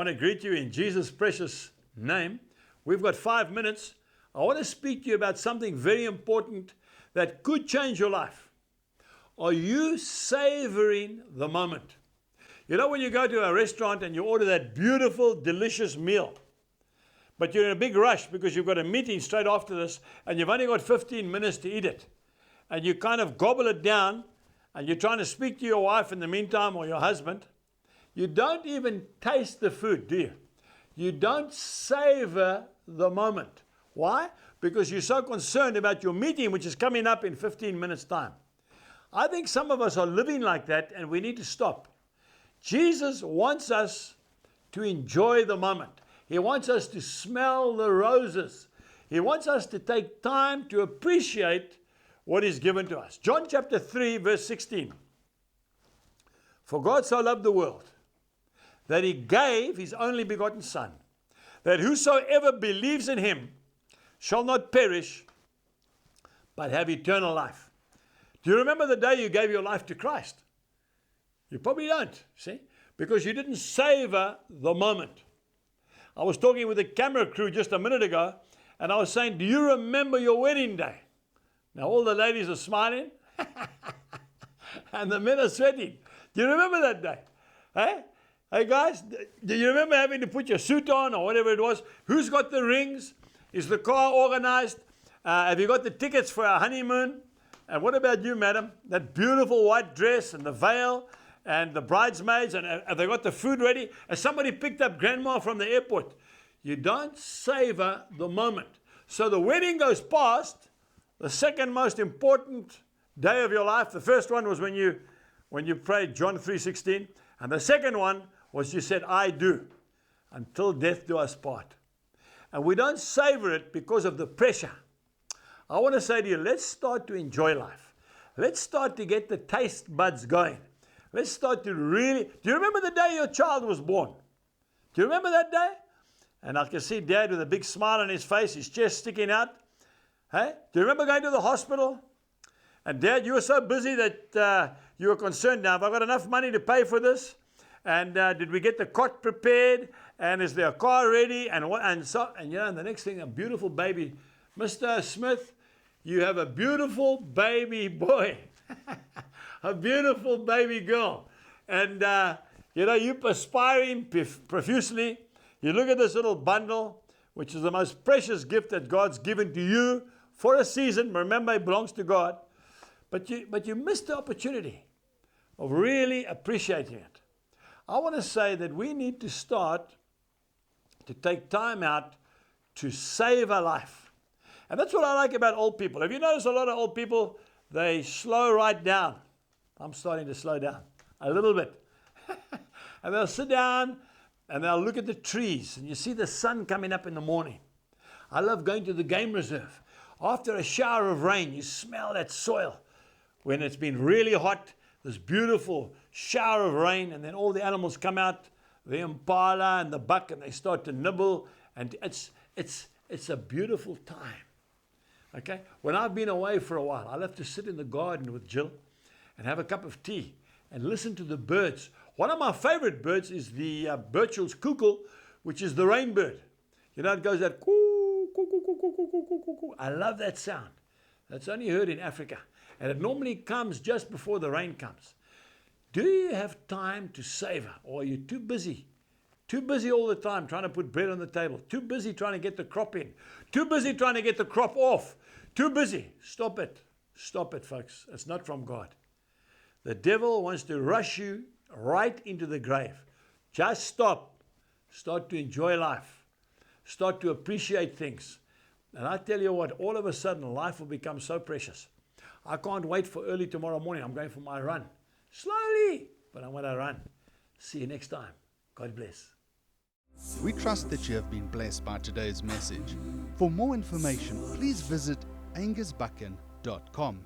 want to greet you in Jesus' precious name. We've got 5 minutes. I want to speak to you about something very important that could change your life. Are you savoring the moment? You know, when you go to a restaurant and you order that beautiful, delicious meal, but you're in a big rush because you've got a meeting straight after this and you've only got 15 minutes to eat it, and you kind of gobble it down and you're trying to speak to your wife in the meantime or your husband, you don't even taste the food, do you? You don't savor the moment. Why? Because you're so concerned about your meeting, which is coming up in 15 minutes' time. I think some of us are living like that, and we need to stop. Jesus wants us to enjoy the moment. He wants us to smell the roses. He wants us to take time to appreciate what is given to us. John chapter 3, verse 16. For God so loved the world that he gave his only begotten Son, that whosoever believes in him shall not perish, but have eternal life. Do you remember the day you gave your life to Christ? You probably don't, see? Because you didn't savor the moment. I was talking with the camera crew just a minute ago, and I was saying, do you remember your wedding day? Now all the ladies are smiling, and the men are sweating. Do you remember that day? Hey? Hey guys, do you remember having to put your suit on or whatever it was? Who's got the rings? Is the car organized? Have you got the tickets for our honeymoon? And what about you, madam? That beautiful white dress and the veil and the bridesmaids, and have they got the food ready? Has somebody picked up grandma from the airport? You don't savor the moment. So the wedding goes past, the second most important day of your life. The first one was when you prayed John 3:16, and the second one was you said, I do, until death do us part. And we don't savor it because of the pressure. I want to say to you, let's start to enjoy life. Let's start to get the taste buds going. Let's start to really... Do you remember the day your child was born? Do you remember that day? And I can see Dad with a big smile on his face, his chest sticking out. Hey? Do you remember going to the hospital? And Dad, you were so busy that you were concerned, now, have I got enough money to pay for this? And did we get the cot prepared? And is there a car ready? And the next thing, a beautiful baby. Mr. Smith, you have a beautiful baby boy. A beautiful baby girl. And, you're perspiring profusely. You look at this little bundle, which is the most precious gift that God's given to you for a season. Remember, it belongs to God. But you missed the opportunity of really appreciating it. I want to say that we need to start to take time out to savor life. And that's what I like about old people. Have you noticed a lot of old people, they slow right down? I'm starting to slow down a little bit. And they'll sit down and they'll look at the trees, and you see the sun coming up in the morning. I love going to the game reserve. After a shower of rain, you smell that soil. When it's been really hot, this beautiful shower of rain, and then all the animals come out, the impala and the buck, and they start to nibble, and it's a beautiful time. Okay? When I've been away for a while, I love to sit in the garden with Jill and have a cup of tea and listen to the birds. One of my favorite birds is the Burchell's cuckoo, which is the rain bird. You know, it goes that coo, coo, coo, coo, coo, coo, coo, coo, coo. I love that sound. That's only heard in Africa. And it normally comes just before the rain comes. Do you have time to savor, or are you too busy? Too busy all the time trying to put bread on the table. Too busy trying to get the crop in. Too busy trying to get the crop off. Too busy. Stop it. Stop it, folks. It's not from God. The devil wants to rush you right into the grave. Just stop. Start to enjoy life. Start to appreciate things. And I tell you what, all of a sudden life will become so precious. I can't wait for early tomorrow morning. I'm going for my run. Slowly, but I'm going to run. See you next time. God bless. We trust that you have been blessed by today's message. For more information, please visit angusbuchan.com.